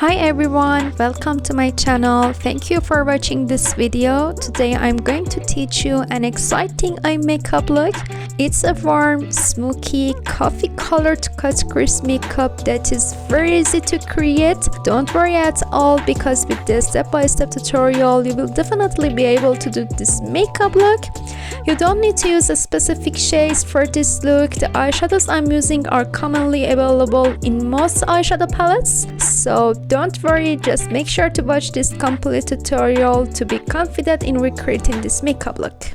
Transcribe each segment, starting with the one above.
Hi everyone, welcome to my channel. Thank you for watching this video. Today I'm going to teach you an exciting eye makeup look. It's a warm, smoky, coffee colored cut crease makeup that is very easy to create. Don't worry at all because with this step-by-step tutorial you will definitely be able to do this makeup look. You don't need to use a specific shades for this look. The eyeshadows I'm using are commonly available in most eyeshadow palettes, so don't worry, just make sure to watch this complete tutorial to be confident in recreating this makeup look.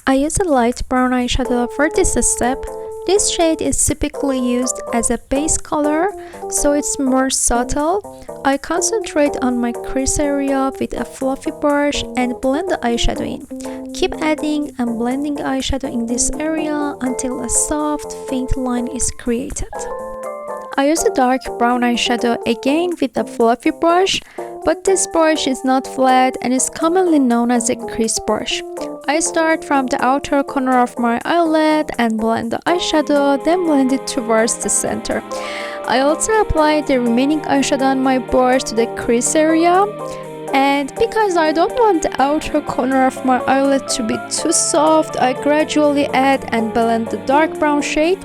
I use a light brown eyeshadow for this step. This shade is typically used as a base color, so it's more subtle. I concentrate on my crease area with a fluffy brush and blend the eyeshadow in. Keep adding and blending eyeshadow in this area until a soft, faint line is created. I use a dark brown eyeshadow again with a fluffy brush, but this brush is not flat and is commonly known as a crease brush. I start from the outer corner of my eyelid and blend the eyeshadow, then blend it towards the center. I also apply the remaining eyeshadow on my brush to the crease area. And because I don't want the outer corner of my eyelid to be too soft, I gradually add and blend the dark brown shade.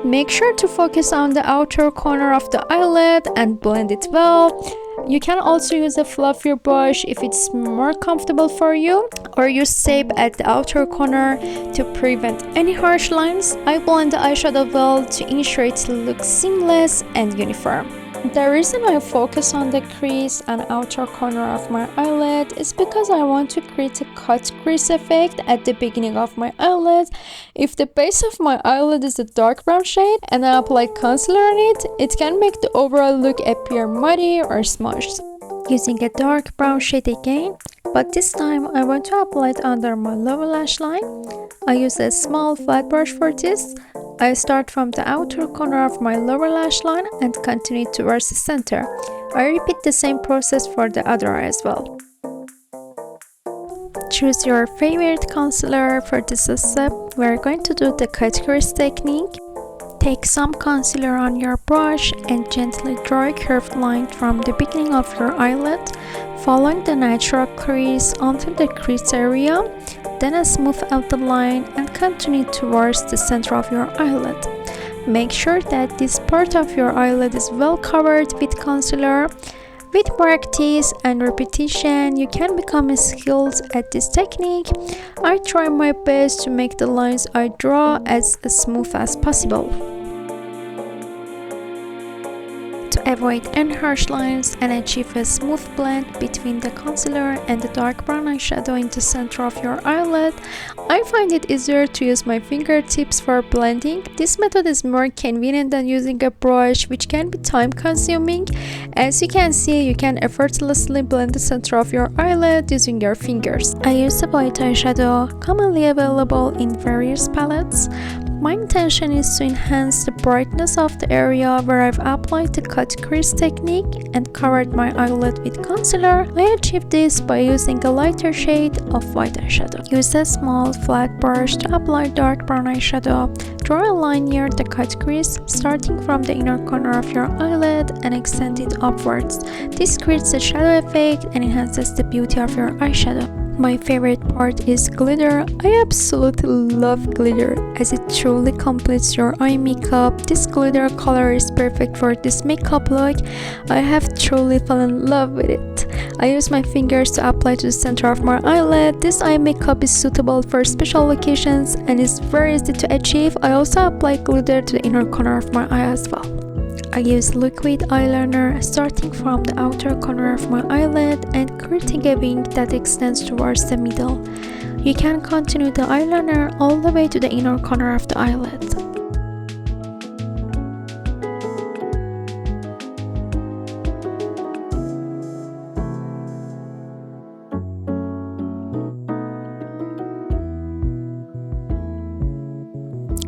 Make sure to focus on the outer corner of the eyelid and blend it well. You can also use a fluffier brush if it's more comfortable for you, or use tape at the outer corner to prevent any harsh lines. I blend the eyeshadow well to ensure it looks seamless and uniform. The reason I focus on the crease and outer corner of my eyelid is because I want to create a cut crease effect at the beginning of my eyelid. If the base of my eyelid is a dark brown shade and I apply concealer on it, it can make the overall look appear muddy or smudged. Using a dark brown shade again, but this time I want to apply it under my lower lash line. I use a small flat brush for this. I start from the outer corner of my lower lash line and continue towards the center. I repeat the same process for the other eye as well. Choose your favorite concealer for this step. We are going to do the Crease Technique. Take some concealer on your brush and gently draw a curved line from the beginning of your eyelid, following the natural crease onto the crease area. Then smooth out the line and continue towards the center of your eyelid. Make sure that this part of your eyelid is well covered with concealer. With practice and repetition, you can become skilled at this technique. I try my best to make the lines I draw as smooth as possible. To avoid any harsh lines and achieve a smooth blend between the concealer and the dark brown eyeshadow in the center of your eyelid, I find it easier to use my fingertips for blending. This method is more convenient than using a brush, which can be time consuming. As you can see, you can effortlessly blend the center of your eyelid using your fingers. I use a white eyeshadow, commonly available in various palettes. My intention is to enhance the brightness of the area where I've applied the cut crease technique and covered my eyelid with concealer. I achieved this by using a lighter shade of white eyeshadow. Use a small flat brush to apply dark brown eyeshadow. Draw a line near the cut crease, starting from the inner corner of your eyelid and extend it upwards. This creates a shadow effect and enhances the beauty of your eyeshadow. My favorite part is glitter. I absolutely love glitter as it truly completes your eye makeup. This glitter color is perfect for this makeup look. I have truly fallen in love with it. I use my fingers to apply to the center of my eyelid. This eye makeup is suitable for special occasions and is very easy to achieve. I also apply glitter to the inner corner of my eye as well. I use liquid eyeliner starting from the outer corner of my eyelid and creating a wing that extends towards the middle. You can continue the eyeliner all the way to the inner corner of the eyelid.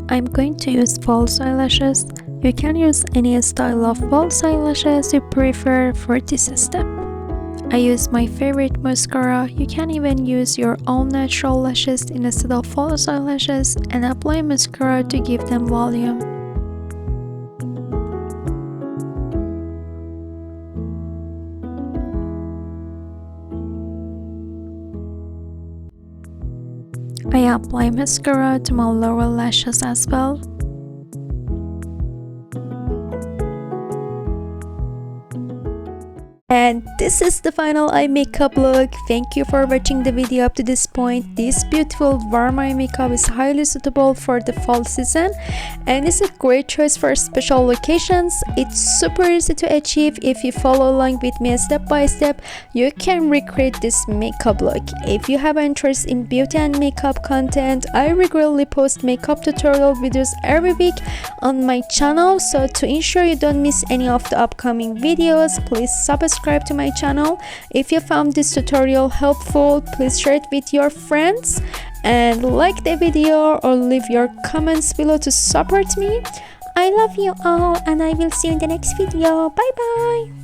I'm going to use false eyelashes. You can use any style of false eyelashes you prefer for this step. I use my favorite mascara. You can even use your own natural lashes instead of false eyelashes and apply mascara to give them volume. I apply mascara to my lower lashes as well. And this is the final eye makeup look. Thank you for watching the video up to this point. This beautiful warm eye makeup is highly suitable for the fall season and is a great choice for special occasions. It's super easy to achieve. If you follow along with me step by step, you can recreate this makeup look. If you have interest in beauty and makeup content, I regularly post makeup tutorial videos every week on my channel, so to ensure you don't miss any of the upcoming videos, please subscribe to my channel. If you found this tutorial helpful, please share it with your friends and like the video or leave your comments below to support me. I love you all and I will see you in the next video. Bye bye.